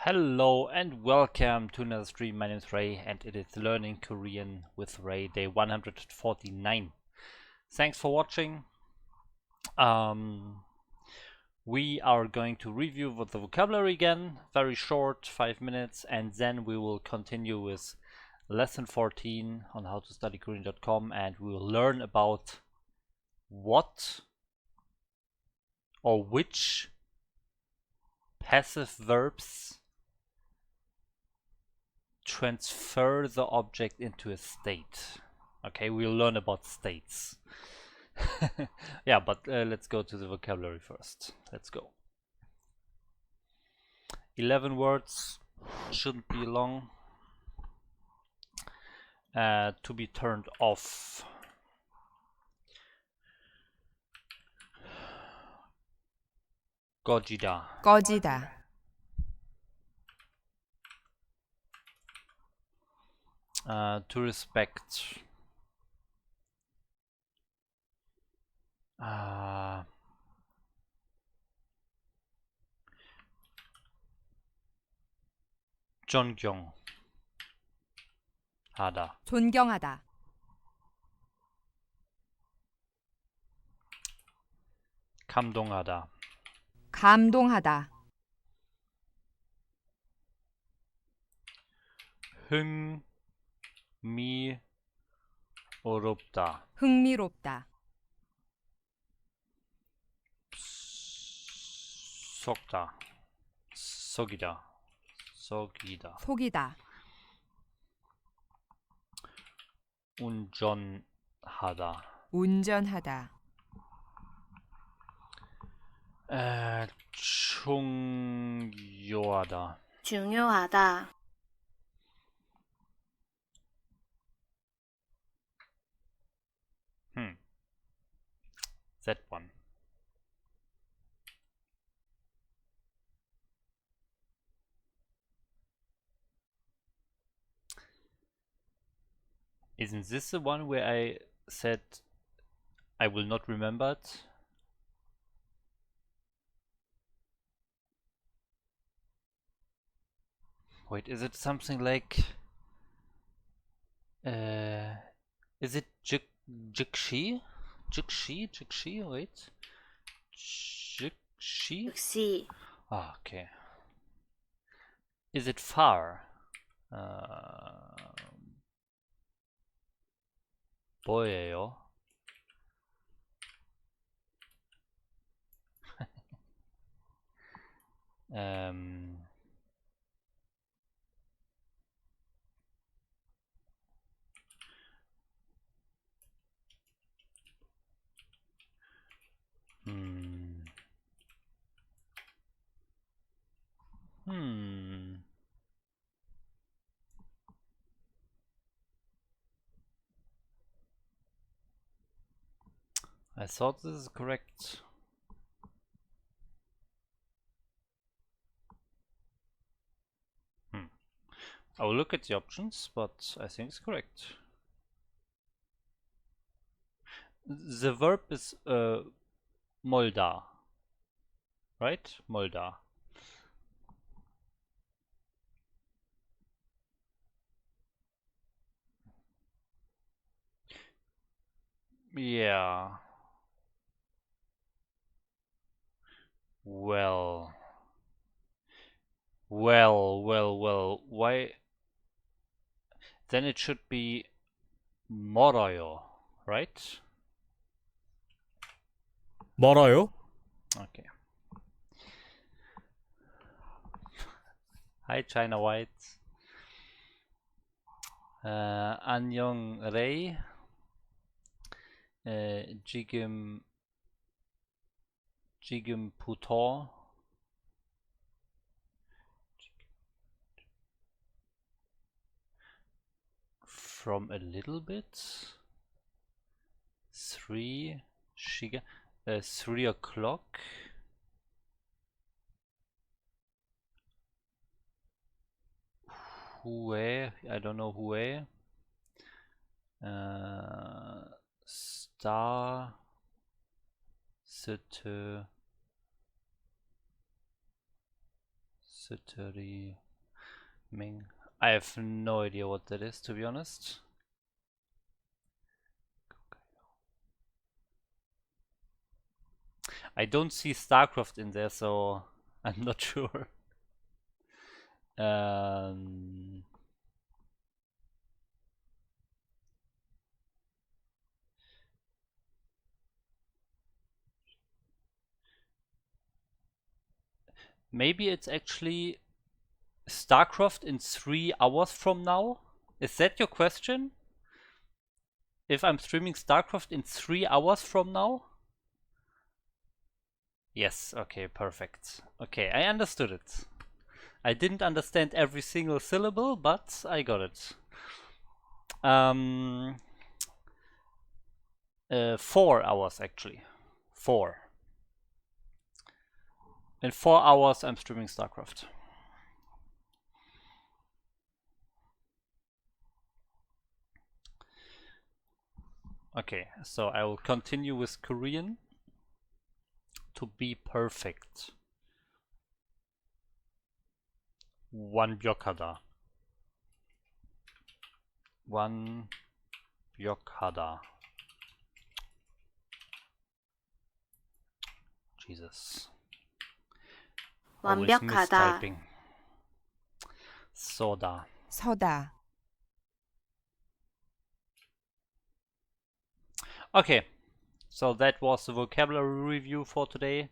Hello and welcome to another stream. My name is Ray and it is Learning Korean with Ray, day 149. Thanks for watching. We are going to review the vocabulary again, very short, 5 minutes, and then we will continue with lesson 14 on howtostudykorean.com, and we will learn about what or which passive verbs transfer the object into a state. Okay, we'll learn about states. Yeah, but let's go to the vocabulary first. Let's go. 11 words, shouldn't be long. To be turned off. 꺼지다. 꺼지다. To respect. 존경하다. 존경하다. 감동하다. 감동하다. 흥미롭다. 흥미롭다. 속다. 속이다. 속이다. 속이다. 운전하다. 운전하다. 중요하다. 중요하다. That one. Isn't this the one where I said I will not remember it? Wait, is it something like is it Jikshi? Jikshi, wait. Jikshi? 역시 Ah, okay. Is it far? 뭐예요? I thought this is correct. I will look at the options, but I think it's correct. The verb is molda, right? Molda. Yeah. Well, why? Then it should be 멀어요, right? 멀어요? Okay. Hi, China White. 안녕, Ray. 지금부터 from a little bit 3 o'clock 후에 I don't know 후에 Cittery Ming. I have no idea what that is, to be honest. I don't see StarCraft in there, so I'm not sure. Maybe it's actually StarCraft in 3 hours from now? Is that your question? If I'm streaming StarCraft in 3 hours from now? Yes, okay, perfect. Okay, I understood it. I didn't understand every single syllable, but I got it. 4 hours actually. 4. In 4 hours I'm streaming StarCraft. Okay, so I will continue with Korean to be perfect. 완벽하다. 완벽하다. Jesus. Always 완벽하다. mistyping. Soda. 서다. Okay, so that was the vocabulary review for today.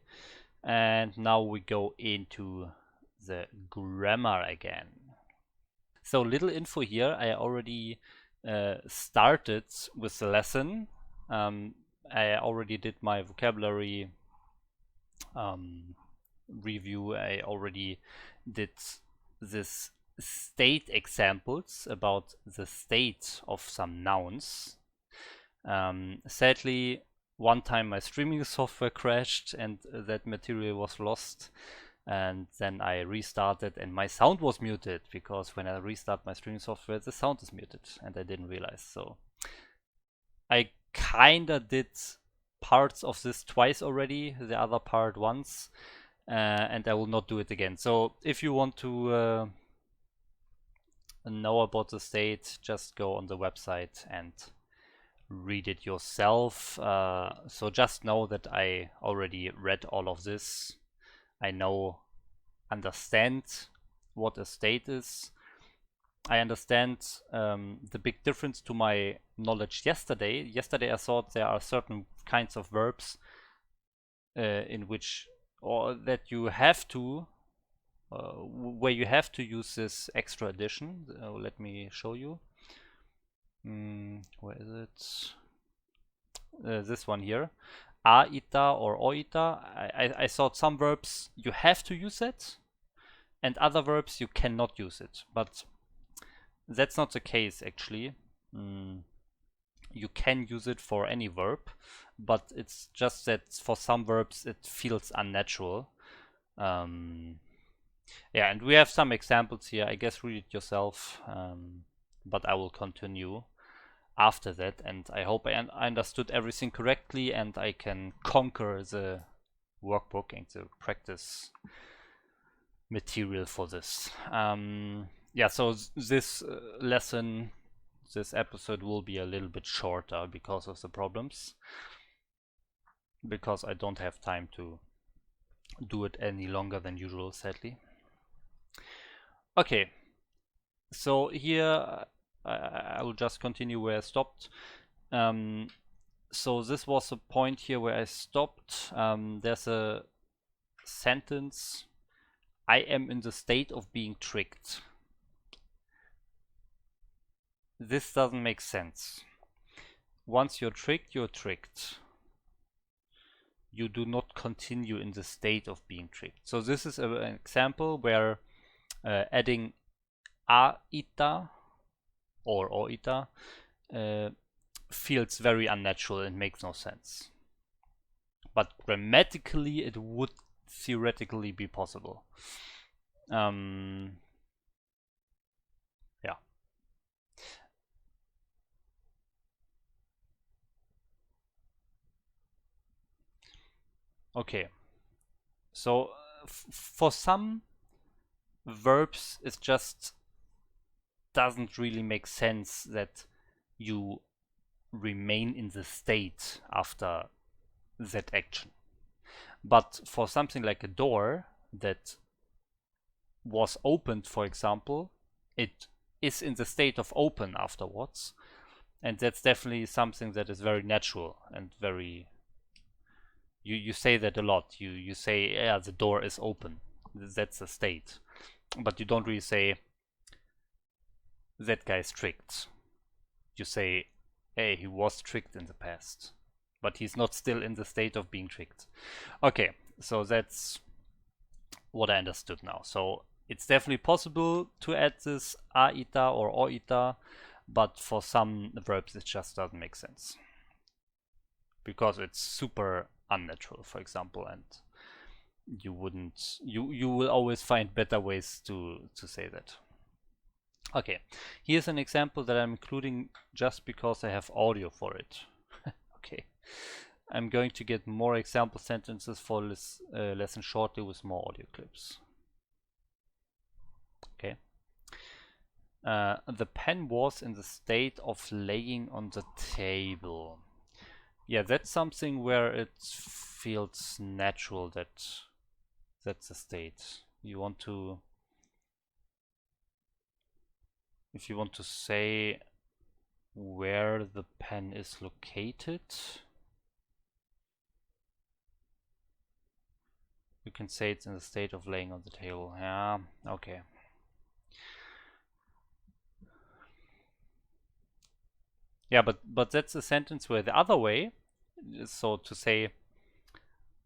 And now we go into the grammar again. So little info here, I already started with the lesson. I already did my vocabulary review. I already did this state examples about the state of some nouns. Sadly, one time my streaming software crashed and that material was lost, and then I restarted and my sound was muted, because when I restart my streaming software the sound is muted and I didn't realize. So I kinda did parts of this twice already, the other part once, and I will not do it again. So if you want to know about the state, just go on the website and read it yourself. So just know that I already read all of this. I understand what a state is. I understand the big difference to my knowledge yesterday. Yesterday I thought there are certain kinds of verbs in which, or that you have to, where you have to use this extra addition. Let me show you. Where is it? This one here. A-ita or o-ita. I thought some verbs you have to use it, and other verbs you cannot use it. But that's not the case actually. You can use it for any verb, but it's just that for some verbs it feels unnatural. Yeah, and we have some examples here. I guess read it yourself, but I will continue after that, and I hope I understood everything correctly and I can conquer the workbook and the practice material for this. Yeah, so this lesson, this episode will be a little bit shorter because of the problems, because I don't have time to do it any longer than usual, sadly. Okay, so here I will just continue where I stopped. So this was the point here where I stopped. There's a sentence: I am in the state of being tricked. This doesn't make sense. Once you're tricked, you're tricked. You do not continue in the state of being tricked. So this is an example where adding a-ita or o-ita feels very unnatural and makes no sense. But grammatically it would theoretically be possible. Yeah. Okay. So for some verbs, it just doesn't really make sense that you remain in the state after that action. But for something like a door that was opened, for example, it is in the state of open afterwards, and that's definitely something that is very natural and very, you say that a lot. You say, yeah, the door is open. That's a state. But you don't really say that guy's tricked. You say, hey, he was tricked in the past, but he's not still in the state of being tricked. Okay, so that's what I understood now. So it's definitely possible to add this aita or oita, but for some verbs it just doesn't make sense because it's super unnatural, for example, and you will always find better ways to say that. Okay, here's an example that I'm including just because I have audio for it. Okay, I'm going to get more example sentences for this lesson shortly with more audio clips. Okay. The pen was in the state of laying on the table. Yeah, that's something where it feels natural that that's the state. You want to, if you want to say where the pen is located, you can say it's in the state of laying on the table. Yeah, okay. Yeah, but that's a sentence where the other way, so to say,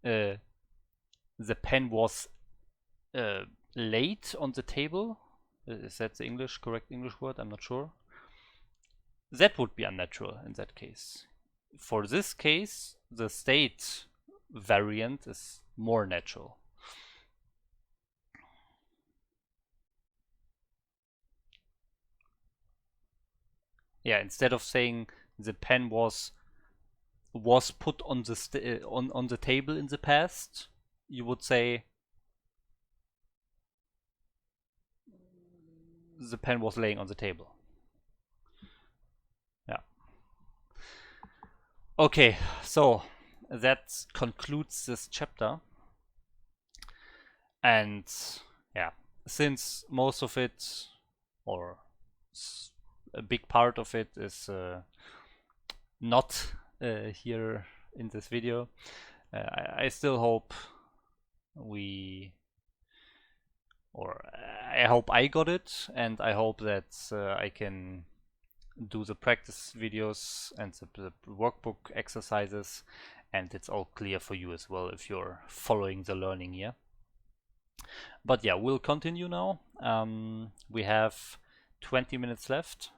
the pen was laid on the table. Is that the correct English word? I'm not sure. That would be unnatural in that case. For this case, the state variant is more natural. Yeah, instead of saying the pen was put on the on the table in the past, you would say the pen was laying on the table. Yeah. Okay, so that concludes this chapter. And yeah, since most of it, or a big part of it, is not here in this video, I still hope I hope I got it, and I hope that I can do the practice videos and the workbook exercises, and it's all clear for you as well if you're following the learning here. But yeah, we'll continue now. We have 20 minutes left.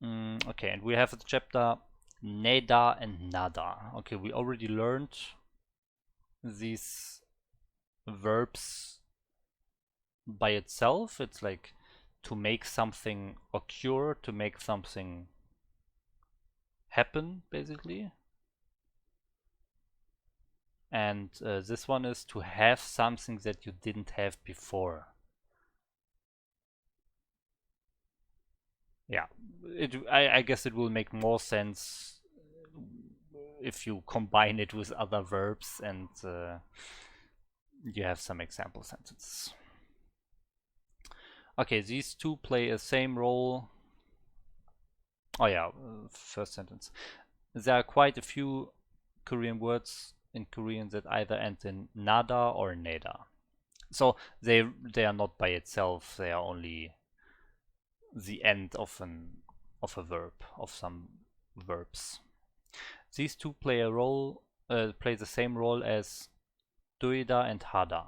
Okay, and we have the chapter Neda and Nada. Okay, we already learned these verbs by itself. It's like to make something occur, to make something happen, basically. And this one is to have something that you didn't have before. Yeah, I guess it will make more sense if you combine it with other verbs and you have some example sentences. Okay, these two play a same role. Oh yeah, first sentence. There are quite a few Korean words in Korean that either end in nada or neda. So they are not by itself, they are only the end of a verb, of some verbs. These two play the same role as doida and hada,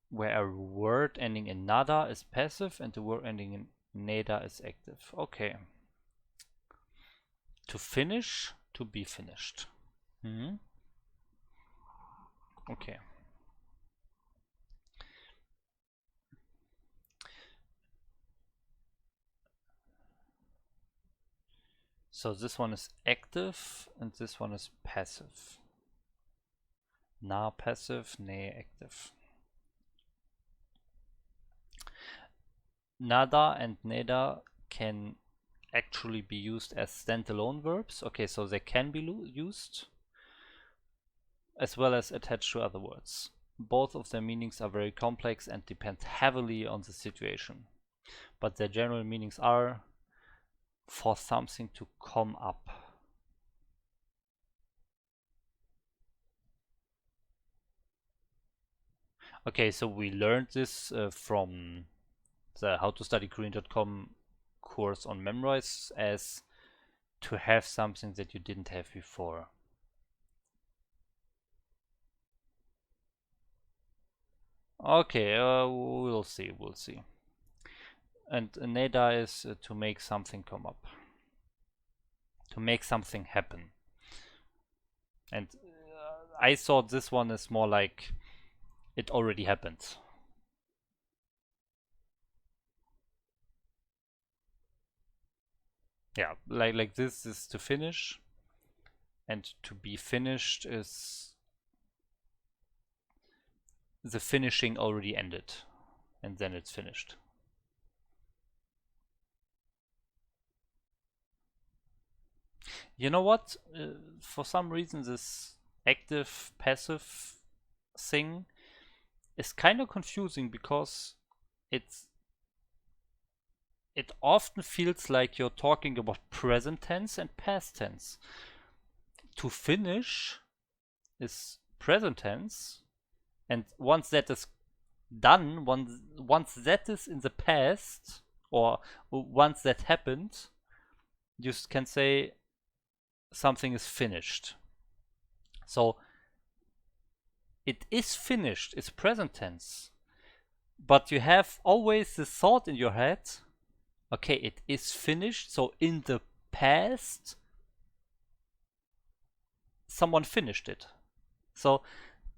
where a word ending in nada is passive and the word ending in neda is active. Okay. To finish, to be finished. Okay. So this one is active and this one is passive. Na passive, ne active. nada and neda can actually be used as standalone verbs. Okay, so they can be used as well as attached to other words. Both of their meanings are very complex and depend heavily on the situation. But their general meanings are for something to come up. Okay, so we learned this from the howtostudykorean.com course on MasterReY as to have something that you didn't have before. Okay, we'll see. And neda is to make something come up, to make something happen. And I thought this one is more like it already happened. Yeah, like this is to finish, and to be finished is the finishing already ended, and then it's finished. You know what? For some reason, this active passive thing is kind of confusing because it often feels like you're talking about present tense and past tense. To finish is present tense, and once that is done, once that is in the past, or once that happened, you can say something is finished. So it is finished, it's present tense, but you have always this thought in your head, okay, it is finished, so in the past someone finished it. So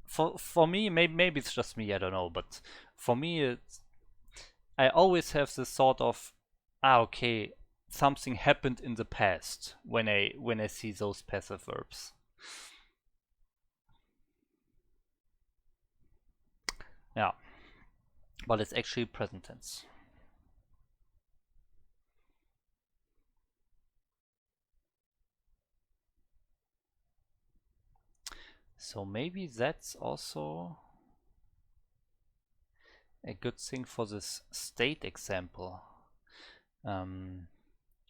for me, maybe it's just me, I don't know, but for me, I always have this sort of, okay, something happened in the past when I see those passive verbs. Yeah, but it's actually present tense. So maybe that's also a good thing for this state example.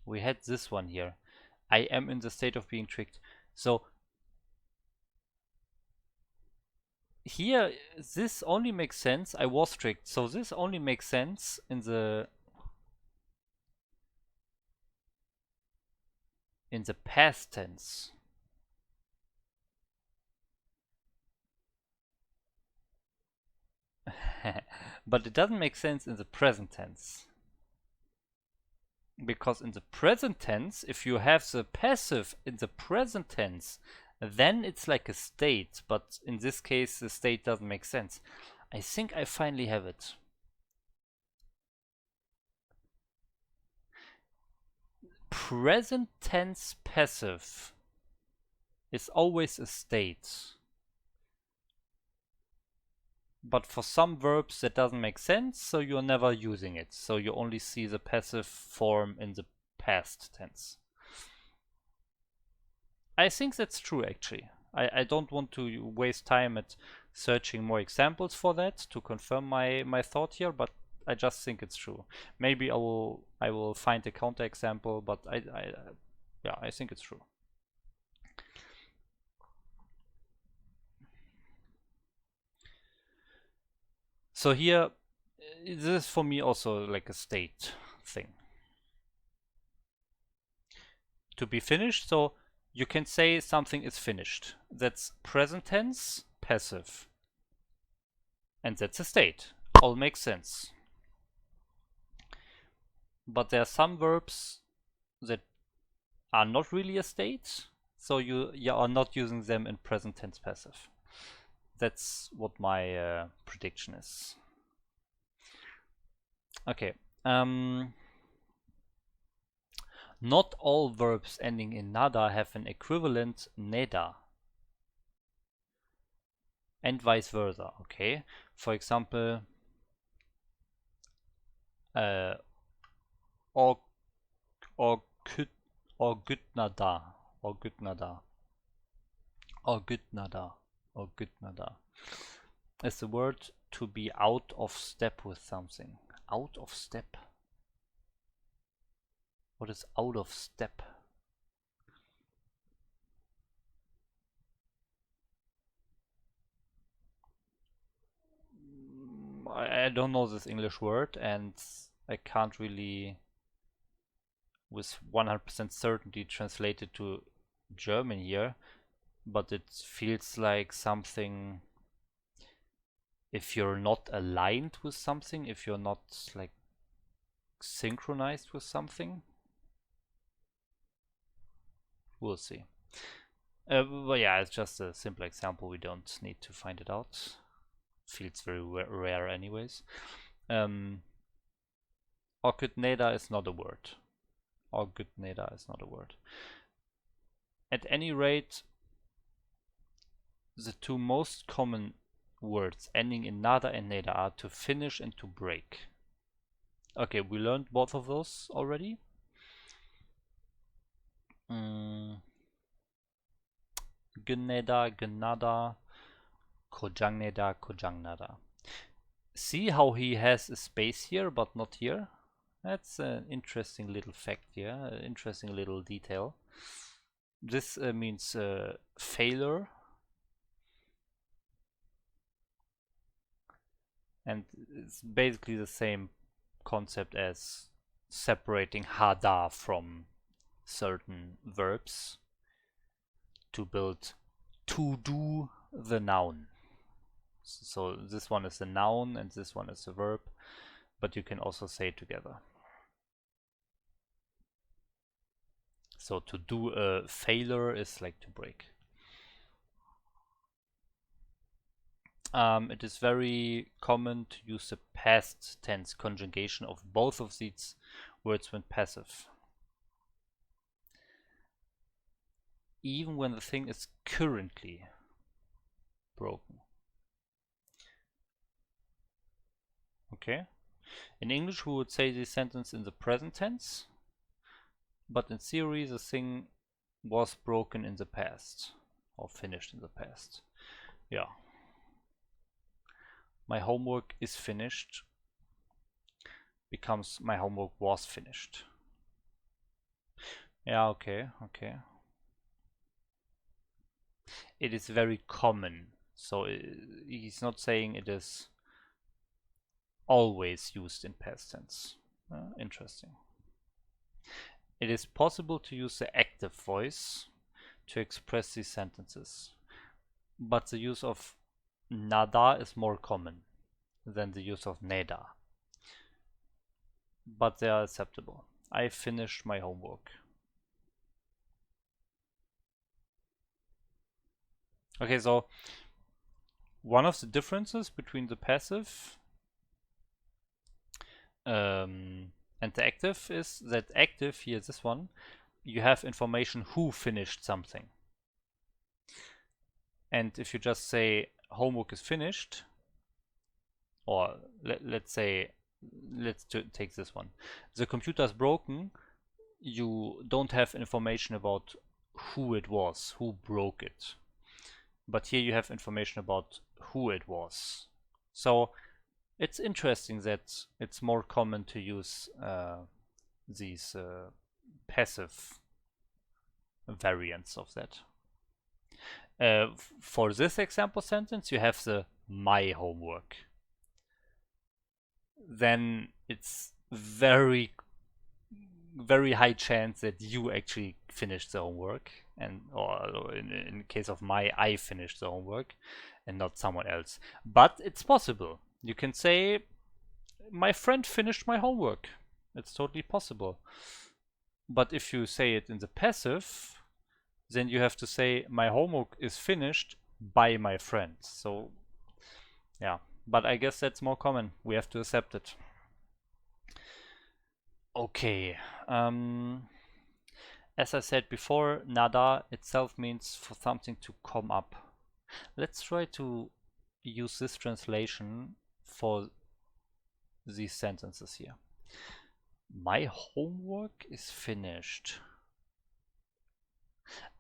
We had this one here. I am in the state of being tricked. So here, this only makes sense. I was tricked. So this only makes sense in the past tense. But it doesn't make sense in the present tense. Because in the present tense, if you have the passive in the present tense, then it's like a state. But in this case, the state doesn't make sense. I think I finally have it. Present tense passive is always a state. But for some verbs that doesn't make sense, so you're never using it. So you only see the passive form in the past tense. I think that's true actually. I don't want to waste time at searching more examples for that to confirm my thought here, but I just think it's true. Maybe I will find a counterexample, but yeah, I think it's true. So here, this is for me also like a state thing. To be finished, so you can say something is finished. That's present tense, passive. And that's a state. All makes sense. But there are some verbs that are not really a state, so you are not using them in present tense passive. That's what my prediction is. Okay. Not all verbs ending in nada have an equivalent neda. And vice versa, okay? For example, or good or good nada or good nada or good nada or good nada is the word to be out of step with something. Out of step. What is out of step? I don't know this English word, and I can't really with 100% certainty translate it to German here, but it feels like something if you're not aligned with something, if you're not like synchronized with something. We'll see. But yeah, it's just a simple example. We don't need to find it out. Feels very rare anyways. Orkutneda is not a word. Orkutneda is not a word. At any rate, the two most common words ending in nada and neda are to finish and to break. Okay, we learned both of those already. Gneda, gnada, kojangneda, kojangnada. See how he has a space here but not here? That's an interesting little fact here, an interesting little detail. This means failure. And it's basically the same concept as separating hada from certain verbs to build to do the noun. So this one is the noun and this one is the verb, but you can also say it together. So to do a failure is like to break. It is very common to use the past tense conjugation of both of these words when passive. Even when the thing is currently broken. Okay. In English we would say this sentence in the present tense, but in theory the thing was broken in the past or finished in the past. Yeah. My homework is finished becomes my homework was finished. Yeah, okay. It is very common, so he's not saying it is always used in past tense. Interesting. It is possible to use the active voice to express these sentences, but the use of nada is more common than the use of neda. But they are acceptable. I finished my homework. Okay, so one of the differences between the passive and the active is that active, here this one, you have information who finished something. And if you just say homework is finished, or let's say, let's take this one. The computer is broken, you don't have information about who it was, who broke it. But here you have information about who it was. So it's interesting that it's more common to use these passive variants of that. For this example sentence, you have the my homework. Then it's very high chance that you actually finished the homework, and or in case of my, I finished the homework and not someone else. But it's possible. You can say my friend finished my homework. It's totally possible. But if you say it in the passive, then you have to say my homework is finished by my friend. So yeah, but I guess that's more common. We have to accept it. Okay. As I said before, nada itself means for something to come up. Let's try to use this translation for these sentences here. My homework is finished.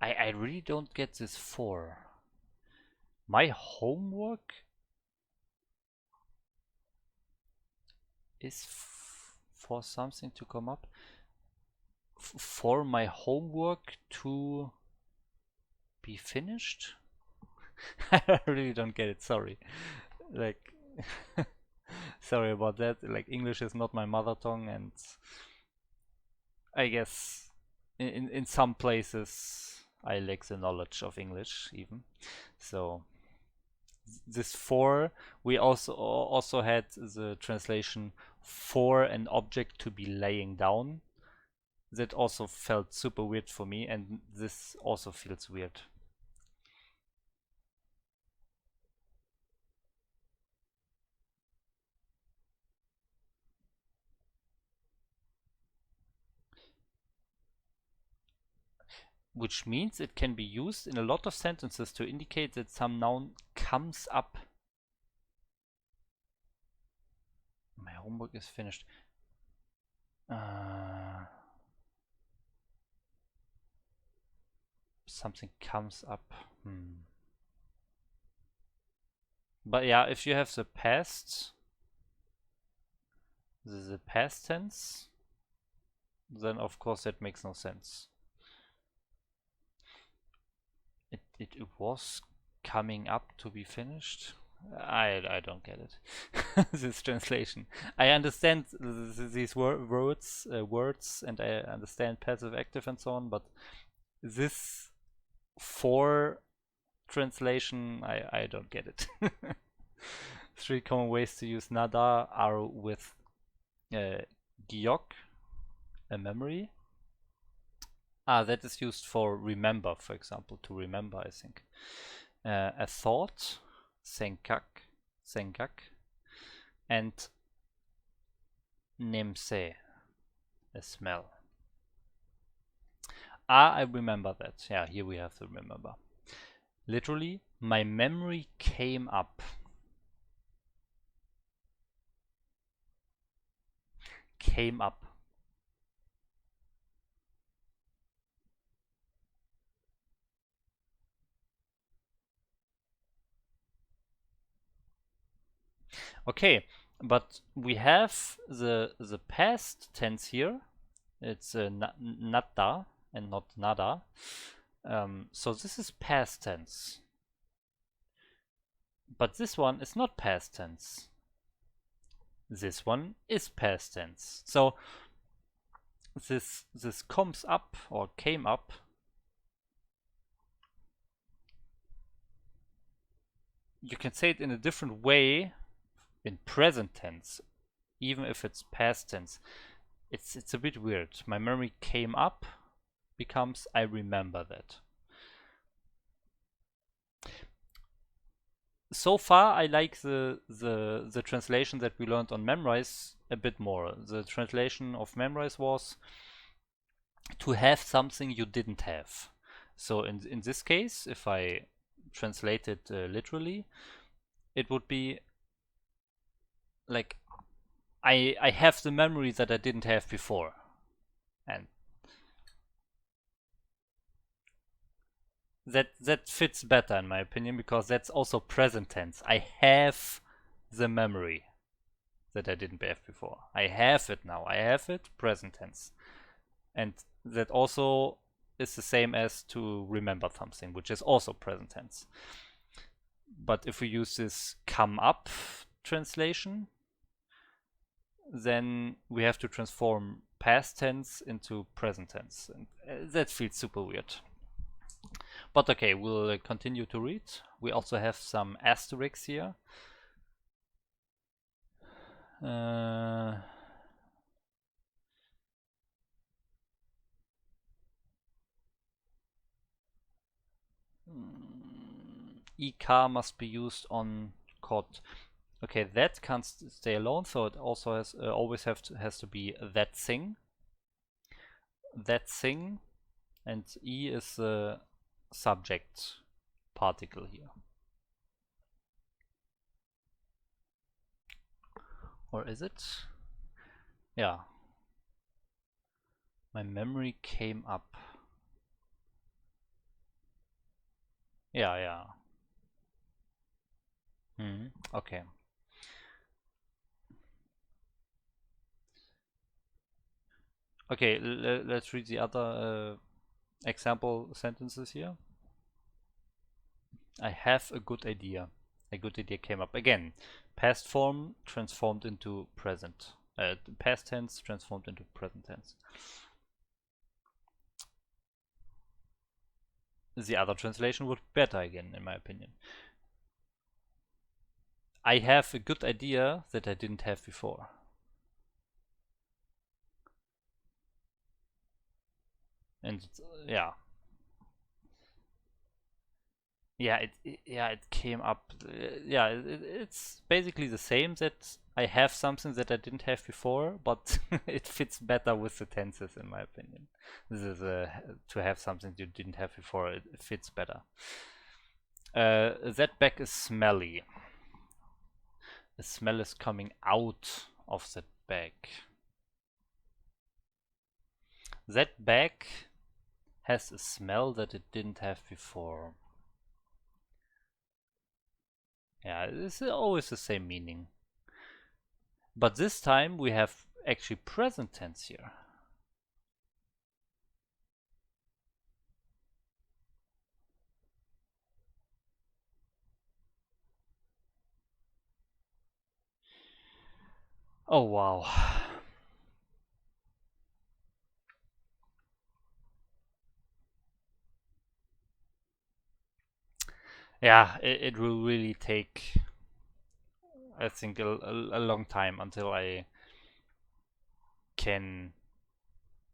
I really don't get this for. My homework is for something to come up. For my homework to be finished? I really don't get it, sorry. Like, sorry about that. Like, English is not my mother tongue, and I guess in some places I lack the knowledge of English even. So this for, we also had the translation for an object to be laying down. That also felt super weird for me, and this also feels weird. Which means it can be used in a lot of sentences to indicate that some noun comes up. My homework is finished. Something comes up. But yeah, if you have the past tense, then of course that makes no sense. It was coming up to be finished. I don't get it. This translation. I understand these words, and I understand passive, active, and so on. But this for translation, I don't get it. 3 common ways to use nada are with giok, a memory. That is used for remember, for example, to remember, I think. A thought, senkak, and nemse, a smell. I remember that. Yeah, here we have to remember. Literally, my memory came up. Came up. Okay, but we have the past tense here. It's nada and not nada. So this is past tense. But this one is not past tense. This one is past tense. So this comes up or came up you can say it in a different way in present tense, even if it's past tense. It's a bit weird. My memory came up becomes I remember that. So far, I like the translation that we learned on MasterReY a bit more. The translation of MasterReY was to have something you didn't have. So in this case, if I translate it literally, it would be like I have the memory that I didn't have before, and that fits better in my opinion because that's also present tense. I have the memory that I didn't have before. I have it now. I have it present tense, and that also is the same as to remember something, which is also present tense. But if we use this come up translation, then we have to transform past tense into present tense, and that feels super weird. But okay, we'll continue to read. We also have some asterisks here. EK must be used on cod. Okay, that can't stay alone, so it also has always has to be that thing. That thing, and E is the subject particle here. Or is it? Yeah. My memory came up. Yeah, yeah. Okay. Okay, let's read the other example sentences here. I have a good idea. A good idea came up. Again, past form transformed into present. Past tense transformed into present tense. The other translation would be better again, in my opinion. I have a good idea that I didn't have before. And yeah. Yeah, it came up. Yeah, it's basically the same, that I have something that I didn't have before, but it fits better with the tenses, in my opinion. This is to have something you didn't have before. It fits better. That bag is smelly. The smell is coming out of that bag. That bag has a smell that it didn't have before. Yeah, it's always the same meaning. But this time we have actually present tense here. Oh wow. Yeah, it will really take, I think, a long time until I can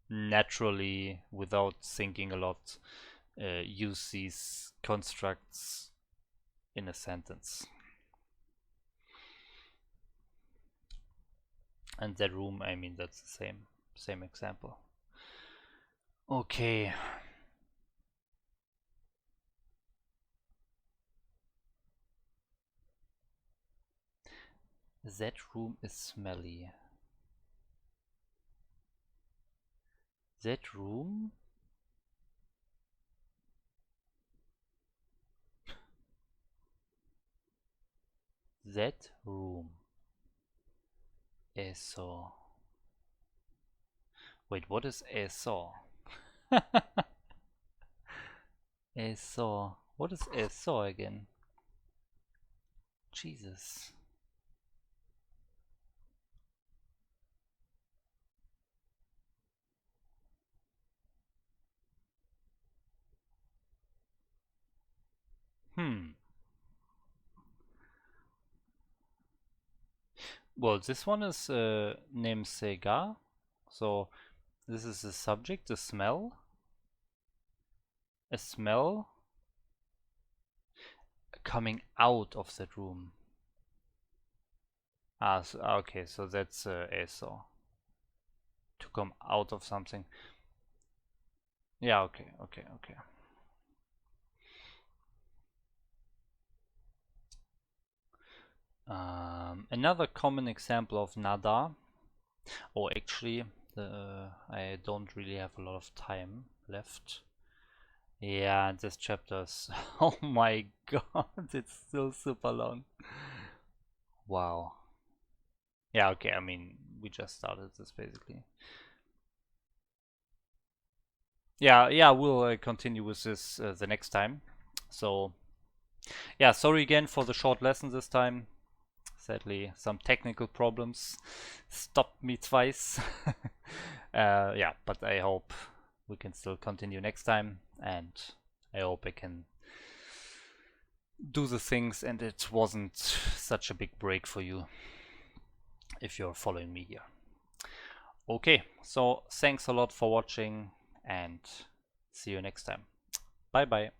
naturally, without thinking a lot, use these constructs in a sentence. And that room, I mean, that's the same example. Okay. That room is smelly. That room? That room. Eso. Wait, what is eso? Eso. What is eso again? Jesus. Hmm. Well, this one is namesega. So this is the subject, the smell. A smell coming out of that room. Okay, so that's eso. To come out of something. Yeah, okay. Another common example of nada. Oh, actually, I don't really have a lot of time left. Yeah, this chapter's oh my god, it's still super long. Wow. Yeah, okay, I mean, we just started this basically. Yeah, we'll continue with this the next time. So, yeah, sorry again for the short lesson this time. Sadly, some technical problems stopped me twice. Yeah, but I hope we can still continue next time, and I hope I can do the things and it wasn't such a big break for you if you're following me here. Okay, so thanks a lot for watching and see you next time. Bye bye.